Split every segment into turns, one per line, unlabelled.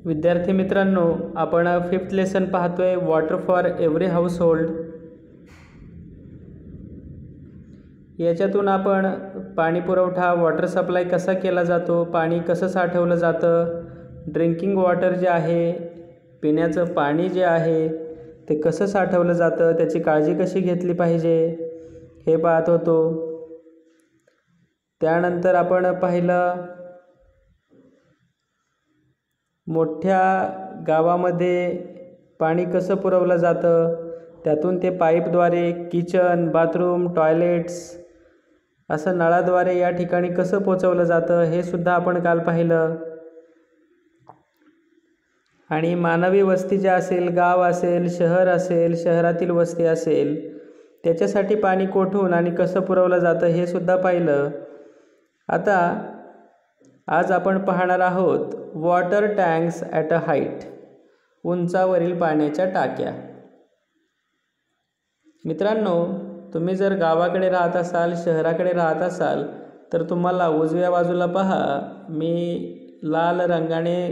विद्यार्थी मित्रांनो, आपण 5th लेसन पाहतोय, water for every house hold. याच्यातून आपण पाणी पुरवठा, वॉटर सप्लाय कसा केला जातो, पाणी कसं साठवलं जातं, ड्रिंकिंग वॉटर जे आहे, पिण्याचं पाणी जे आहे ते कसं साठवलं जातं, त्याची काळजी कशी घेतली पाहिजे हे पाहत होतो. त्यानंतर आपण पाहिलं मोठ्या गावामध्ये पाणी कसं पुरवलं जातं, त्यातून ते पाईपद्वारे किचन, बाथरूम, टॉयलेट्स असं नळाद्वारे या ठिकाणी कसं पोचवलं जातं हे सुद्धा आपण काल पाहिलं. आणि मानवी वस्ती जे असेल, गाव असेल, शहर असेल, शहरातील वस्ती असेल, त्याच्यासाठी पाणी कोठून आणि कसं पुरवलं जातं हे सुद्धा पाहिलं. आता आज आपण पाहणार आहोत water tanks at a height, उंचावरील पाण्याच्या टाक्या. मित्रांनो, तुम्ही जर गावाकडे राहत असाल, शहराकडे राहत असाल, तर तुम्हाला उजव्या बाजूला पहा, मी लाल रंगाने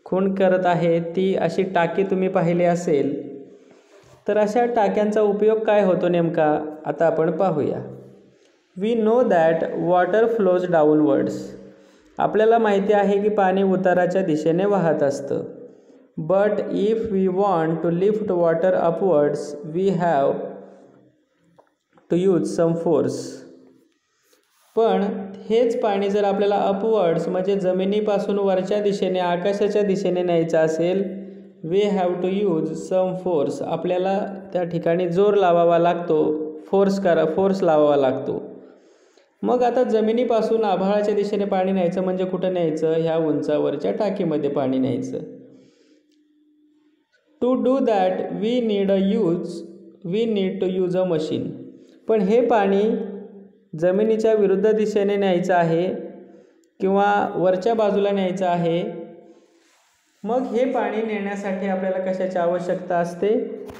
खूण करत आहे, ती अशी टाकी तुम्ही पाहिली असेल. तर अशा टाक्यांचा उपयोग काय होतो नेमका, आता आपण पाहूया. We know that water flows downwards. आपल्याला माहिती आहे की पाणी उताराच्या दिशेने वाहत असतं. But if we want to lift water upwards we have to use some force. पण हेच पाणी जर आपल्याला अपवर्ड्स म्हणजे जमिनीपासून वरच्या दिशेने, आकाशाच्या दिशेने न्यायचं असेल, we have to use some force. आपल्याला त्या ठिकाणी जोर लावावा लागतो, फोर्स लावावा लागतो. मग आता जमिनीपासून आभाळाच्या दिशेने पाणी न्यायचं म्हणजे कुठं न्यायचं, ह्या उंचावरच्या टाकीमध्ये पाणी न्यायचं. To do that we need to use a machine. पण हे पाणी जमिनीच्या विरुद्ध दिशेने न्यायचं आहे किंवा वरच्या बाजूला न्यायचं आहे. मग हे पाणी नेण्यासाठी आपल्याला कशाची आवश्यकता असते,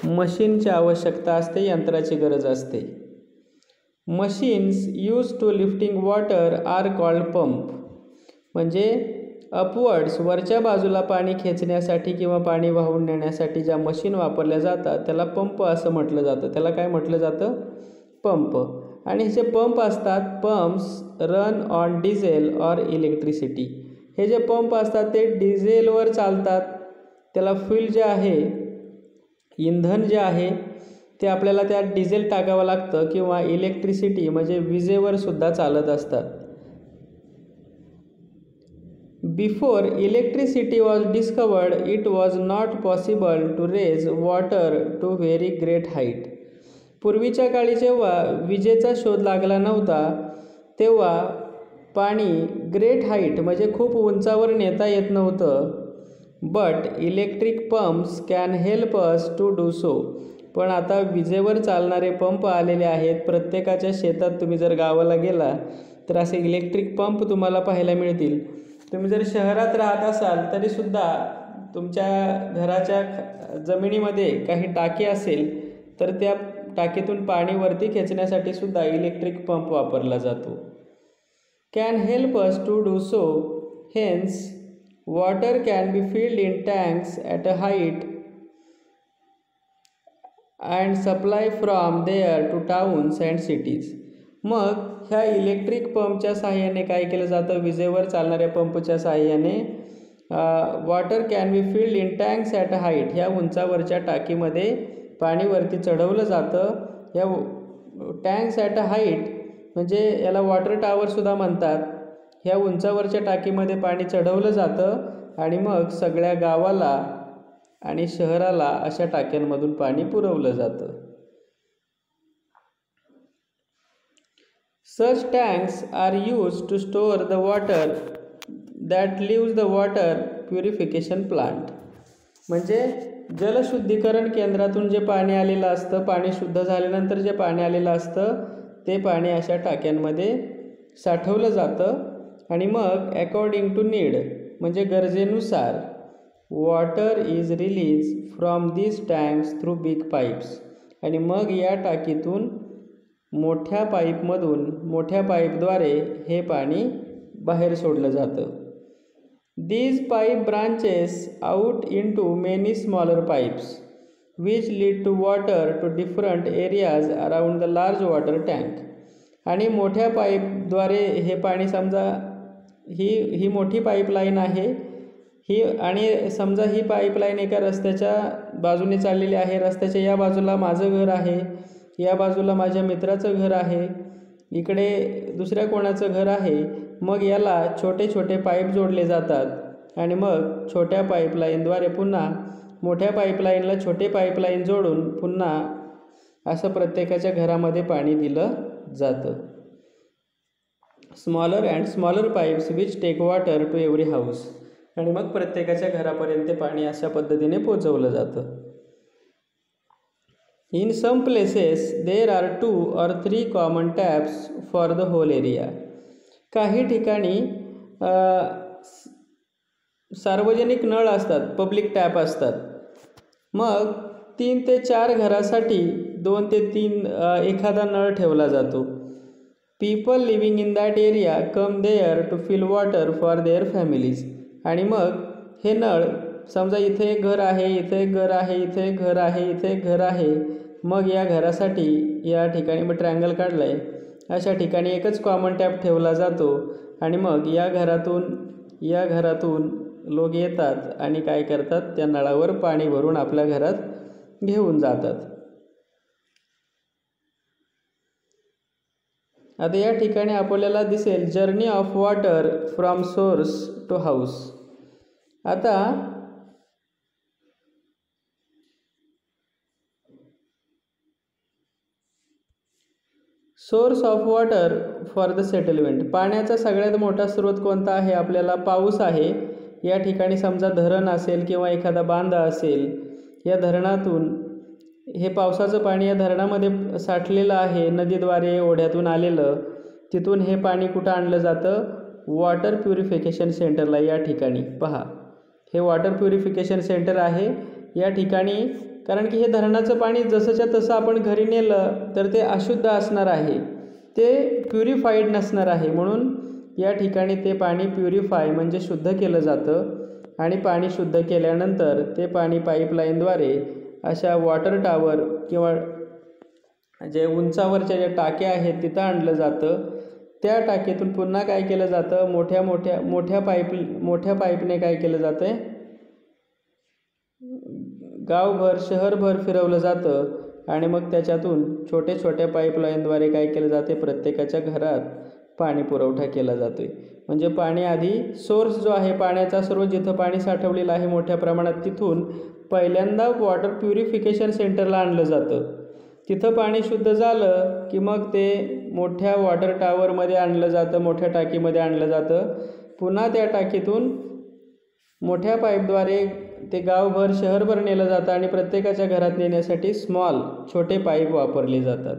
मशीनची आवश्यकता असते, यंत्राची गरज असते. Machines use to lifting water are called pump. म्हणजे अपवर्ड्स वरच्या बाजूला पाणी खेचण्यासाठी किंवा पाणी वाहून नेण्यासाठी ज्या मशीन वापरल्या जातात त्याला पंप असं म्हटलं जातं. त्याला काय म्हटलं जातं, पंप. आणि हे जे पंप असतात, pumps run on diesel or electricity. हे जे पंप असतात ते डिझेलवर चालतात. त्याला फ्यूल जे आहे, इंधन जे आहे ते आपल्याला त्यात डिझेल टाकावं लागतं किंवा इलेक्ट्रिसिटी म्हणजे विजेवर सुद्धा चालत असतात. Before electricity was discovered it was not possible to raise water to very great height. पूर्वीच्या काळी जेव्हा विजेचा शोध लागला नव्हता तेव्हा पाणी ग्रेट हाईट म्हणजे खूप उंचावर नेता येत नव्हतं. But electric pumps can help us to do so. पण आता विजेवर चालणारे पंप आलेले आहेत. प्रत्येकाच्या शेतात तुम्ही जर गावाला गेला तर असे इलेक्ट्रिक पंप तुम्हाला पाहायला मिळतील. तुम्ही जर शहरात राहत असाल तरीसुद्धा तुमच्या घराच्या जमिनीमध्ये काही टाकी असेल तर त्या टाकीतून पाणी वरती खेचण्यासाठी सुद्धा इलेक्ट्रिक पंप वापरला जातो. Can help us to do so. Hence water can be filled in tanks at a height and supply from there to towns and cities. मग ह्या इलेक्ट्रिक पंपच्या साहाय्याने काय केलं जातं, विजेवर चालणाऱ्या पंपच्या साहाय्याने water can be filled in tanks at a height, ह्या उंचावरच्या टाकीमध्ये पाणी वरती चढवलं जातं. या टँक्स ॲट अ हाईट म्हणजे याला वॉटर टॉवरसुद्धा म्हणतात. ह्या उंचावरच्या टाकीमध्ये पाणी चढवलं जातं आणि मग सगळ्या गावाला आणि शहराला अशा टाक्यांमधून पाणी पुरवलं जातं. Such tanks are used to store the water that leaves the water purification plant. म्हणजे जलशुद्धीकरण केंद्रातून जे पाणी आलेलं असतं, पाणी शुद्ध झाल्यानंतर जे पाणी आलेलं असतं ते पाणी अशा टाक्यांमध्ये साठवलं जातं. आणि मग अकॉर्डिंग टू नीड म्हणजे गरजेनुसार water is release from these tanks through big pipes. आणि मग या टाकीतून मोठ्या पाईपद्वारे हे पाणी बाहेर सोडलं जातं. These pipe branches out into many smaller pipes, which lead to water to different areas around the large water tank. आणि मोठ्या पाईपद्वारे हे पाणी समजा ही मोठी पाईपलाईन आहे ही, आणि समजा ही पाईपलाईन एका रस्त्याच्या बाजूने चाललेली आहे. रस्त्याच्या या बाजूला माझं घर आहे, या बाजूला माझ्या मित्राचं घर आहे, इकडे दुसऱ्या कोणाचं घर आहे. मग याला छोटे छोटे पाईप जोडले जातात आणि मग छोट्या पाईपलाईनद्वारे पुन्हा मोठ्या पाईपलाईनला छोटे पाईपलाईन जोडून पुन्हा असं प्रत्येकाच्या घरामध्ये पाणी दिलं जातं. Smaller and smaller pipes which take water to every house. आणि मग प्रत्येकाच्या घरापर्यंत पाणी अशा पद्धतीने पोचवलं जातं. In some places there are 2 or 3 common taps for the whole area. काही ठिकाणी सार्वजनिक नळ असतात, पब्लिक टॅप असतात. मग 3 ते 4 घरासाठी 2 ते 3 एखादा नळ ठेवला जातो. People living in that area come there to fill water for their families. आणि मग हे नळ समजा इथे एक घर आहे, इथे एक घर आहे, इथे एक घर आहे, इथे एक घर आहे. मग या घरासाठी या ठिकाणी मी ट्रँगल काढलं आहे, अशा ठिकाणी एकच कॉमन टॅप ठेवला जातो. आणि मग या घरातून लोक येतात आणि काय करतात, त्या नळावर पाणी भरून आपल्या घरात घेऊन जातात. आता या ठिकाणी आपल्याला दिसेल journey of water from source to house. आता source of water for the settlement. पाण्याचा सगळ्यात मोठा स्रोत कोणता आहे? आपल्याला पाऊस आहे. या ठिकाणी समजा धरण असेल किंवा एखादा बांध असेल, या धरणातून हे पावसाचं पाणी या धरणामध्ये साठलेलं आहे, नदीद्वारे ओढ्यातून आलेलं. तिथून हे पाणी कुठं आणलं जातं? वॉटर प्युरिफिकेशन सेंटरला. या ठिकाणी पहा, हे वॉटर प्युरिफिकेशन सेंटर आहे या ठिकाणी. कारण की हे धरणाचं पाणी जसंच्या तसं आपण घरी नेलं तर ते अशुद्ध असणार आहे, ते प्युरिफाईड नसणार आहे. म्हणून या ठिकाणी ते पाणी प्युरिफाय म्हणजे शुद्ध केलं जातं. आणि पाणी शुद्ध केल्यानंतर ते पाणी पाईपलाईनद्वारे अशा वॉटर टावर किंवा जे उंचावरच्या ज्या टाक्या आहेत तिथं आणलं जातं. त्या टाकीतून पुन्हा काय केलं जातं, मोठ्या पाईपने काय केलं जातं आहे, गावभर शहरभर फिरवलं जातं. आणि मग त्याच्यातून छोट्या पाईपलाईनद्वारे काय केलं जाते, प्रत्येकाच्या घरात पाणी पुरवठा केला जातो. म्हणजे पाणी आधी सोर्स जो आहे, पाण्याचा स्रोत जिथं पाणी साठवलेलं आहे मोठ्या प्रमाणात, तिथून पहिल्यांदा वॉटर प्युरिफिकेशन सेंटरला आणलं जातं. तिथं पाणी शुद्ध झालं की मग ते मोठ्या वॉटर टावरमध्ये आणलं जातं, मोठ्या टाकीमध्ये आणलं जातं. पुन्हा त्या टाकीतून मोठ्या पाईपद्वारे ते गावभर शहरभर नेलं जातं आणि प्रत्येकाच्या घरात नेण्यासाठी छोटे पाईप वापरले जातात.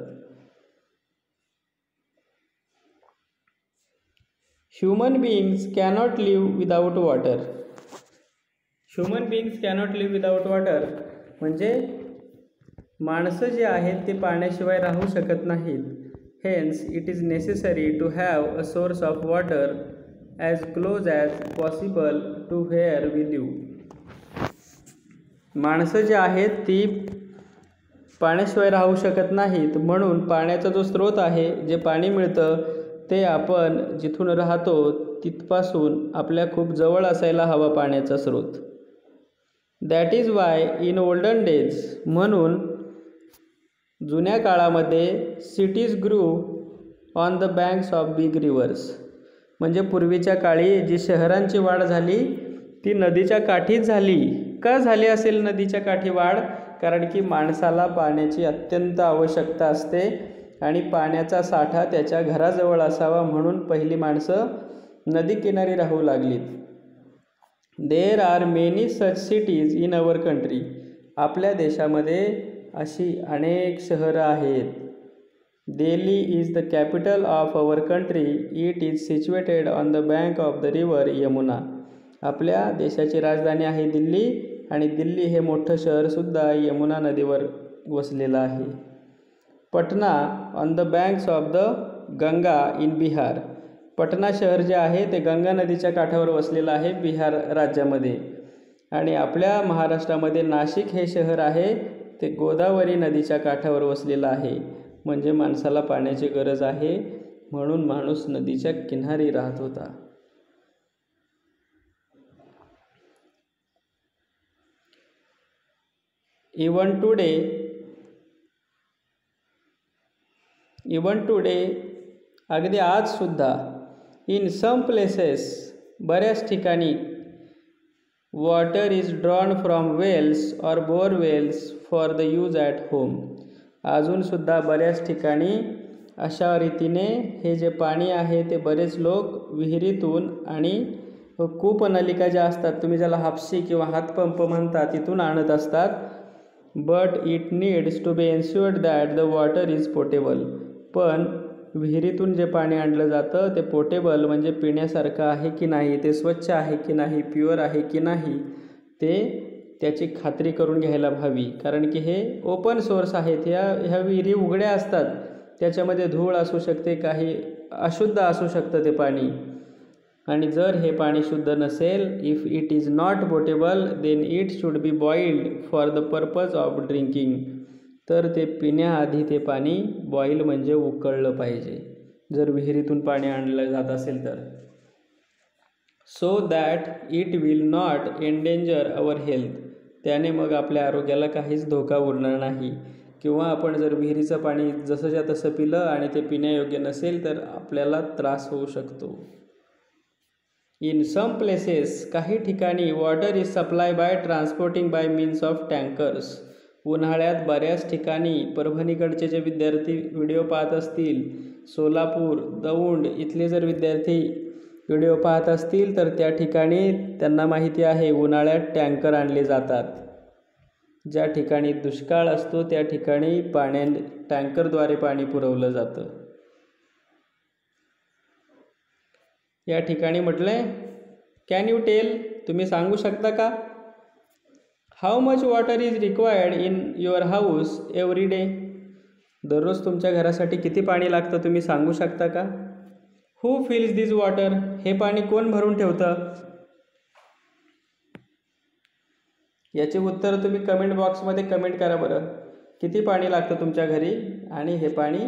Human beings cannot live without water. Human beings cannot live without water म्हणजे माणसं जे आहेत ते पाण्याशिवाय राहू शकत नाहीत. Hence it is necessary to have a source of water as close as possible to where we live. माणसं जे आहेत ती पाण्याशिवाय राहू शकत नाहीत. म्हणून पाण्याचा जो स्रोत आहे, जे पाणी मिळतं ते आपण जिथून राहतो तिथपासून आपल्या खूप जवळ असायला हवा पाण्याचा स्रोत. That is why in olden days, म्हणून जुन्या काळामध्ये cities grew on the banks of big rivers. म्हणजे पूर्वीच्या काळी जी शहरांची वाढ झाली ती नदीच्या काठीच झाली. का झाली असेल नदीच्या काठी वाढ? कारण की माणसाला पाण्याची अत्यंत आवश्यकता असते आणि पाण्याचा साठा त्याच्या घराजवळ असावा, म्हणून पहिली माणसं नदीकिनारी राहू लागलीत. There are many such cities in our country. आपल्या देशामध्ये अशी अनेक शहरं आहेत. Delhi is the capital of our country. It is situated on the bank of the river Yamuna. आपल्या देशाची राजधानी आहे दिल्ली आणि दिल्ली हे मोठं शहरसुद्धा यमुना नदीवर वसलेलं आहे. Patna on the banks of the Ganga in Bihar. Patna शहर जे आहे ते गंगा नदीच्या काठावर वसलेलं आहे बिहार राज्यामध्ये. आणि आपल्या महाराष्ट्रामध्ये नाशिक हे शहर आहे ते गोदावरी नदीच्या काठावर वसलेलं आहे. म्हणजे माणसाला पाण्याची गरज आहे, म्हणून माणूस नदीच्या किनारी राहत होता. इवन टुडे अगदी आजसुद्धा इन सम प्लेसेस बऱ्याच ठिकाणी water is drawn from wells और borewells for the use at home. अजूनसुद्धा बऱ्याच ठिकाणी अशा रीतीने हे जे पाणी आहे ते बरेच लोक विहिरीतून आणि कूपनलिका ज्या असतात, तुम्ही ज्याला हापसी किंवा हातपंप म्हणता, तिथून आणत असतात. But it needs to be ensured that the water is potable. पण विहिरीतून जे पाणी आणलं जातं ते पोटेबल म्हणजे पिण्यासारखं आहे की नाही, ते स्वच्छ आहे की नाही, प्युअर आहे की नाही, त्याची खात्री करून घ्यायला हवी. कारण की हे ओपन सोर्स आहेत. ह्या विहिरी उघड्या असतात, त्याच्यामध्ये धूळ असू शकते, काही अशुद्ध असू शकतं ते पाणी. आणि जर हे पाणी शुद्ध नसेल, if it is not potable then it should be boiled for the purpose of drinking. तर ते पिण्याआधी ते पाणी बॉईल म्हणजे उकळलं पाहिजे, जर विहिरीतून पाणी आणलं जात असेल तर. So that it will not endanger our health. त्याने मग आपल्या आरोग्याला काहीच धोका उरणार नाही. किंवा आपण जर विहिरीचं पाणी जसंच्या तसं पिलं आणि ते पिण्यायोग्य नसेल तर आपल्याला त्रास होऊ शकतो. इन सम प्लेसेस काही ठिकाणी water is supply by transporting by means of tankers. उन्हाळ्यात बऱ्याच ठिकाणी परभणीकडचे जे विद्यार्थी व्हिडिओ पाहत असतील, सोलापूर, दौंड इथले जर विद्यार्थी व्हिडिओ पाहत असतील तर त्या ठिकाणी त्यांना माहिती आहे उन्हाळ्यात टँकर आणले जातात. ज्या ठिकाणी दुष्काळ असतो त्या ठिकाणी टँकरद्वारे पाणी पुरवलं जातं. या ठिकाणी म्हटलंय, कॅन यू टेल, तुम्ही सांगू शकता का, how much water is required in your house every day. दररोज तुमच्या घरासाठी किती पाणी लागतं तुम्ही सांगू शकता का. हू फिल्स दिस वॉटर, हे पाणी कोण भरून ठेवतं. याचे उत्तर तुम्ही कमेंट बॉक्समध्ये कमेंट करा बरं. किती पाणी लागतं तुमच्या घरी आणि हे पाणी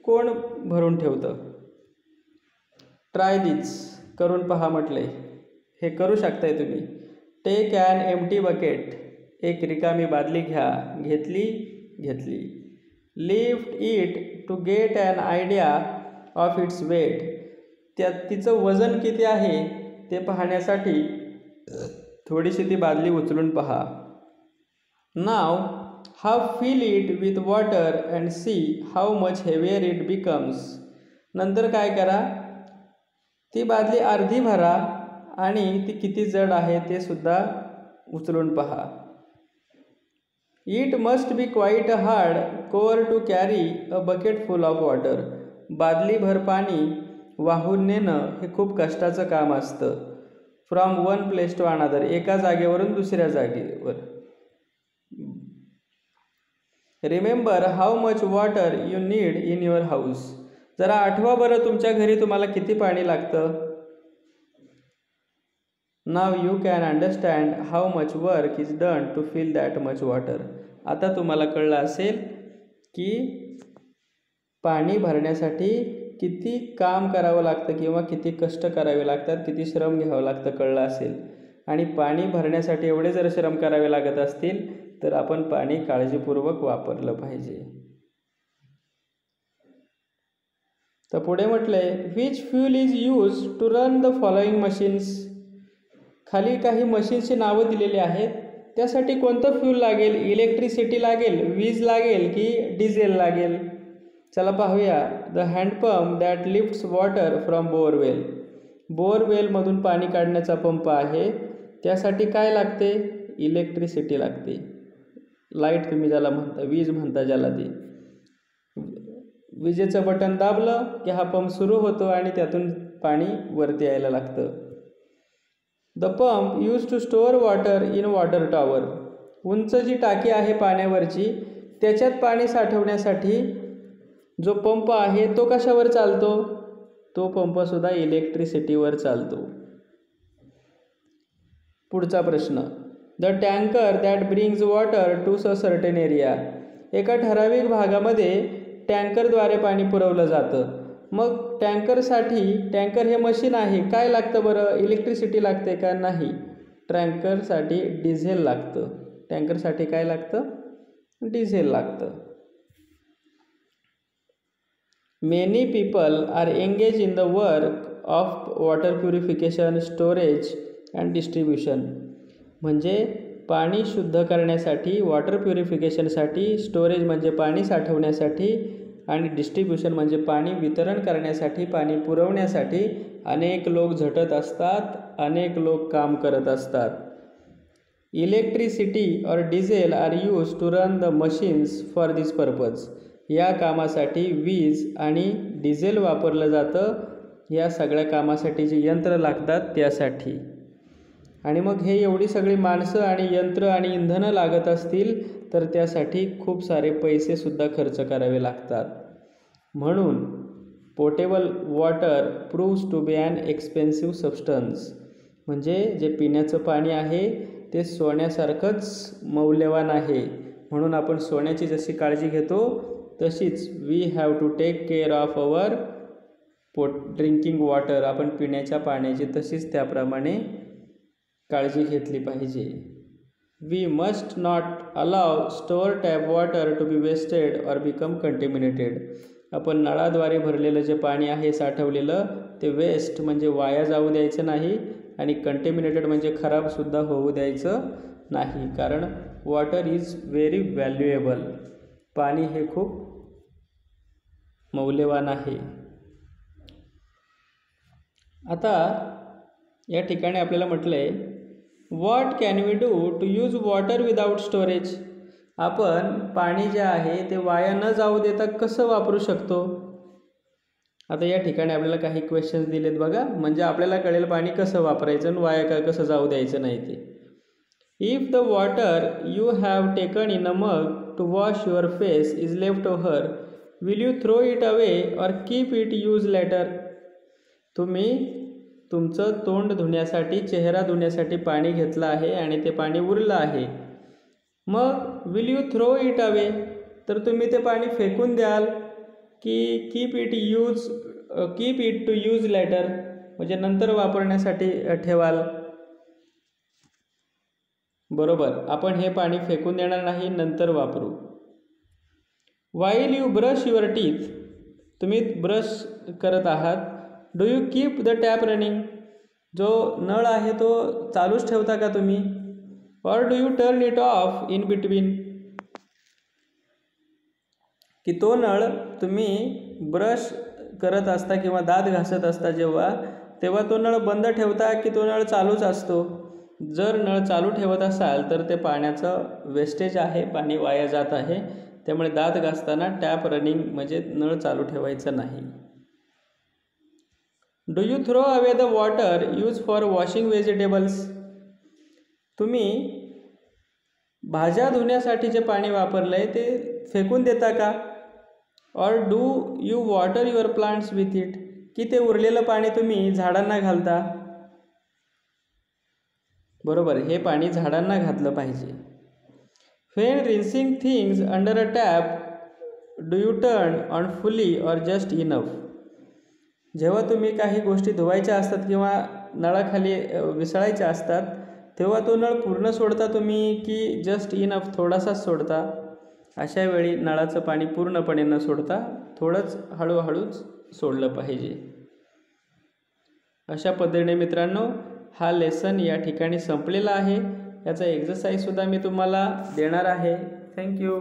कोण भरून ठेवतं. ट्राय दिस, करून पहा म्हटले. हे करू शकताय तुम्ही. टेक ॲन एम्प्टी बकेट, एक रिकामी बादली घ्या. घेतली. Lift it to get an idea of its weight. तिचं वजन किती आहे ते पाहण्यासाठी थोडीशी ती बादली उचलून पहा. Now have fill it with water and see how much heavier it becomes. नंतर काय करा, ती बादली अर्धी भरा आणि ती किती जड आहे ते सुद्धा उचलून पहा. It must be quite hard core to carry a bucket full of water. बादलीभर पाणी वाहून नेणं हे खूप कष्टाचं काम असतं. From one place to another, एका जागेवरून दुसऱ्या जागेवर. Remember how much water you need in your house. जरा आठवा बरं तुमच्या घरी तुम्हाला किती पाणी लागतं. Now you can understand how much work is done to fill that much water. आता तुम्हाला कळलं असेल की पाणी भरण्यासाठी किती काम करावं लागतं किंवा किती कष्ट करावे लागतात, किती श्रम घ्यावं लागतं, कळलं असेल. आणि पाणी भरण्यासाठी एवढे जर श्रम करावे लागत असतील तर आपण पाणी काळजीपूर्वक वापरलं पाहिजे. तर पुढे म्हटलंय, which fuel is use to run the following machines. खाली काही मशीन्सची नावं दिलेली आहेत. त्यासाठी कोणतं फ्यूल लागेल. इलेक्ट्रिसिटी लागेल, वीज लागेल की डिझेल लागेल. चला पाहूया. The handpump that lifts water from borewell. बोअरवेलमधून पाणी काढण्याचा पंप आहे, त्यासाठी काय लागते, इलेक्ट्रिसिटी लागते. लाईट तुम्ही ज्याला म्हणता, वीज म्हणता ज्याला, ती विजेचं बटन दाबलं की हा पंप सुरू होतो आणि त्यातून पाणी वरती यायला लागतं. The pump use to store water in water tower. उंच जी टाकी आहे पाण्यावरची त्याच्यात पाणी साठवण्यासाठी जो पंप आहे तो कशावर चालतो, तो पंपसुद्धा इलेक्ट्रिसिटीवर चालतो. पुढचा प्रश्न, the tanker that brings water to a certain area. एका ठराविक भागामध्ये टँकरद्वारे पाणी पुरवलं जातं. मग टँकर हे मशीन आहे, काय लागतं बरं? इलेक्ट्रिसिटी लागते का? नाही. टँकरसाठी डिझेल लागतं. टँकरसाठी काय लागतं? डिझेल लागतं. Many people are engage in the work of water purification, storage and distribution. म्हणजे पाणी शुद्ध करण्यासाठी, वॉटर प्युरिफिकेशनसाठी, स्टोरेज म्हणजे पाणी साठवण्यासाठी आणि डिस्ट्रीब्युशन म्हणजे पाणी वितरण करण्यासाठी, पाणी पुरवण्यासाठी अनेक लोक झटत असतात, अनेक लोक काम करत असतात. इलेक्ट्रिसिटी और diesel are use to run the machines for this purpose. या कामासाठी वीज आणि डिझेल वापरलं जातं, या सगळ्या कामासाठी जी यंत्र लागतात त्यासाठी. आणि मग हे एवढी सगळी माणसं आणि यंत्र आणि इंधनं लागत असतील तर त्यासाठी खूप सारे पैसेसुद्धा खर्च करावे लागतात. म्हणून portable water proves to be an expensive substance. म्हणजे जे पिण्याचं पाणी आहे ते सोन्यासारखंच मौल्यवान आहे. म्हणून आपण सोन्याची जशी काळजी घेतो तशीच we have to take care of our drinking water. आपण पिण्याच्या पाण्याची तशीच त्याप्रमाणे काळजी घेतली पाहिजे. We must not allow store tap water to be wasted or become contaminated. आपण नळाद्वारे भरलेलं जे पाणी आहे साठवलेलं ते वेस्ट म्हणजे वाया जाऊ द्यायचं नाही आणि कंटेमिनेटेड म्हणजे खराबसुद्धा होऊ द्यायचं नाही. कारण वॉटर इज व्हेरी व्हॅल्युएबल. पाणी हे खूप मौल्यवान आहे. आता या ठिकाणी आपल्याला म्हटलं आहे, what can we do to use water without storage. आपण पाणी जे आहे ते वाया न जाऊ देता कसं वापरू शकतो. आता या ठिकाणी आपल्याला काही क्वेश्चन्स दिलेत बघा, म्हणजे आपल्याला कळेल पाणी कसं वापरायचं आणि वाया कसं जाऊ द्यायचं नाही ते. If the water you have taken in a mug to wash your face is left over, will you throw it away or keep it use later. तुम्ही तुमचं तोंड धुण्यासाठी, चेहरा धुण्यासाठी पाणी घेतलं आहे आणि ते पाणी उरलं आहे. मग will you throw it away, तर तुम्ही ते पाणी फेकून द्याल की keep it to use later म्हणजे नंतर वापरण्यासाठी ठेवाल. बरोबर, आपण हे पाणी फेकून देणार नाही, नंतर वापरू. While you brush your teeth, तुम्ही ब्रश करत आहात, do you keep the tap running, जो नळ आहे तो चालूच ठेवता का तुम्ही, or do you turn it of in between, की तो नळ तुम्ही ब्रश करत असता किंवा दात घासत असता जेव्हा, तेव्हा तो नळ बंद ठेवता की तो नळ चालूच असतो. जर नळ चालू ठेवत असाल तर ते पाण्याचं वेस्टेज आहे, पाणी वाया जात आहे. त्यामुळे दात घासताना टॅप रनिंग म्हणजे नळ चालू ठेवायचं नाही. Do you throw away the water use for washing vegetables, तुम्ही भाज्या धुण्यासाठी जे पाणी वापरलं आहे ते फेकून देता का, or do you water your plants with it, की ते उरलेलं पाणी तुम्ही झाडांना घालता. बरोबर, हे पाणी झाडांना घातलं पाहिजे. When rinsing things under a tap do you turn on fully or just enough, जेव्हा तुम्ही काही गोष्टी धुवायच्या असतात किंवा नळाखाली विसळायच्या असतात तेव्हा तो नळ पूर्ण सोडता तुम्ही की जस्ट इनफ थोडासाच सोडता. अशा वेळी नळाचं पाणी पूर्णपणे न सोडता थोडंच हळूहळूच सोडलं पाहिजे. अशा पद्धतीने मित्रांनो हा लेसन या ठिकाणी संपलेला आहे. याचा एक्सरसाइजसुद्धा मी तुम्हाला देणार आहे. थँक्यू.